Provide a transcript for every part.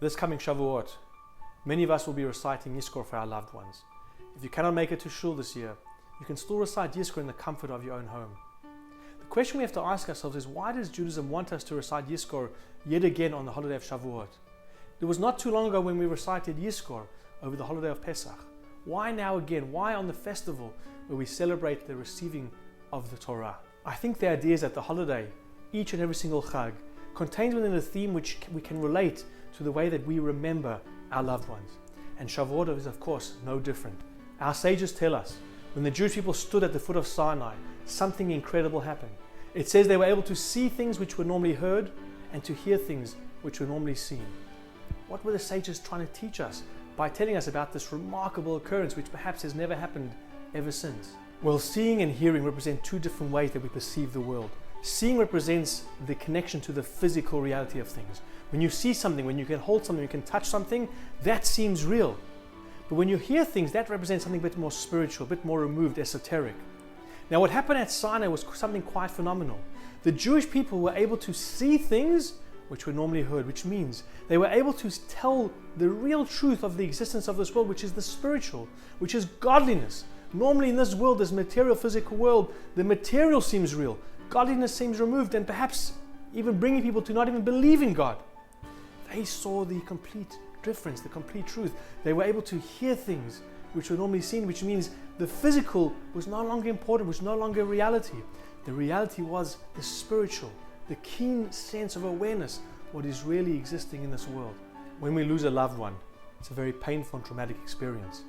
This coming Shavuot, many of us will be reciting Yizkor for our loved ones. If you cannot make it to shul this year, you can still recite Yizkor in the comfort of your own home. The question we have to ask ourselves is, why does Judaism want us to recite Yizkor yet again on the holiday of Shavuot? It was not too long ago when we recited Yizkor over the holiday of Pesach. Why now again? Why on the festival where we celebrate the receiving of the Torah? I think the idea is that the holiday, each and every single Chag, contains within a theme which we can relate to the way that we remember our loved ones. And Shavuot is, of course, no different. Our sages tell us, when the Jewish people stood at the foot of Sinai, something incredible happened. It says they were able to see things which were normally heard and to hear things which were normally seen. What were the sages trying to teach us by telling us about this remarkable occurrence which perhaps has never happened ever since? Well, seeing and hearing represent two different ways that we perceive the world. Seeing represents the connection to the physical reality of things. When you see something, when you can hold something, you can touch something, that seems real. But when you hear things, that represents something a bit more spiritual, a bit more removed, esoteric. Now, what happened at Sinai was something quite phenomenal. The Jewish people were able to see things which were normally heard, which means they were able to tell the real truth of the existence of this world, which is the spiritual, which is godliness. Normally in this world, this material, physical world, the material seems real. Godliness seems removed, and perhaps even bringing people to not even believe in God. They saw the complete difference, the complete truth. They were able to hear things which were normally seen, which means the physical was no longer important, was no longer reality. The reality was the spiritual, the keen sense of awareness, what is really existing in this world. When we lose a loved one, it's a very painful and traumatic experience.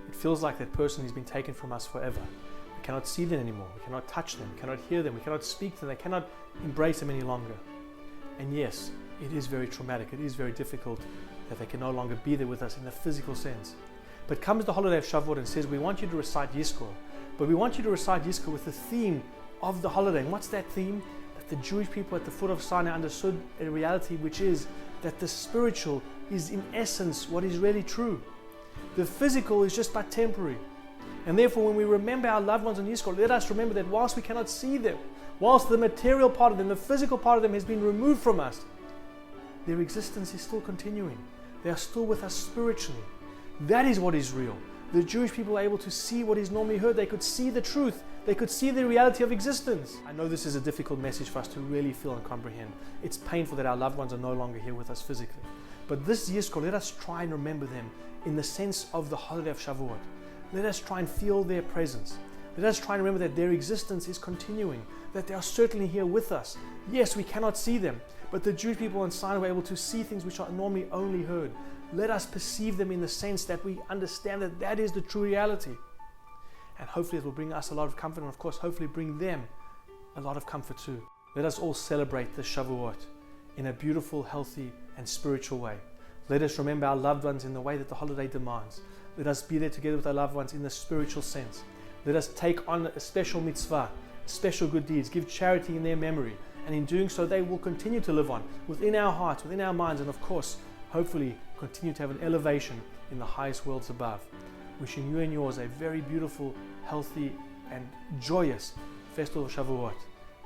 It feels like that person has been taken from us forever. We cannot see them anymore, we cannot touch them, we cannot hear them, we cannot speak to them, they cannot embrace them any longer. And yes, it is very traumatic, it is very difficult that they can no longer be there with us in the physical sense. But comes the holiday of Shavuot and says, we want you to recite Yizkor, but we want you to recite Yizkor with the theme of the holiday. And what's that theme? That the Jewish people at the foot of Sinai understood a reality, which is that the spiritual is in essence what is really true. The physical is just but temporary. And therefore, when we remember our loved ones on Yizkor, let us remember that whilst we cannot see them, whilst the material part of them, the physical part of them has been removed from us, their existence is still continuing. They are still with us spiritually. That is what is real. The Jewish people were able to see what is normally heard. They could see the truth. They could see the reality of existence. I know this is a difficult message for us to really feel and comprehend. It's painful that our loved ones are no longer here with us physically. But this Yizkor, let us try and remember them in the sense of the holiday of Shavuot. Let us try and feel their presence. Let us try and remember that their existence is continuing, that they are certainly here with us. Yes, we cannot see them, but the Jewish people in Sinai were able to see things which are normally only heard. Let us perceive them in the sense that we understand that that is the true reality. And hopefully it will bring us a lot of comfort, and of course hopefully bring them a lot of comfort too. Let us all celebrate this Shavuot in a beautiful, healthy and spiritual way. Let us remember our loved ones in the way that the holiday demands. Let us be there together with our loved ones in the spiritual sense. Let us take on a special mitzvah, special good deeds, give charity in their memory, and in doing so they will continue to live on within our hearts, within our minds, and of course hopefully continue to have an elevation in the highest worlds above. Wishing you and yours a very beautiful, healthy and joyous festival of Shavuot.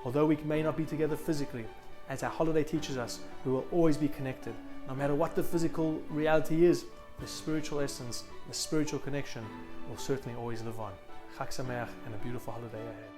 Although we may not be together physically, as our holiday teaches us, we will always be connected. No matter what the physical reality is, the spiritual essence, the spiritual connection will certainly always live on. Chag Sameach and a beautiful holiday ahead.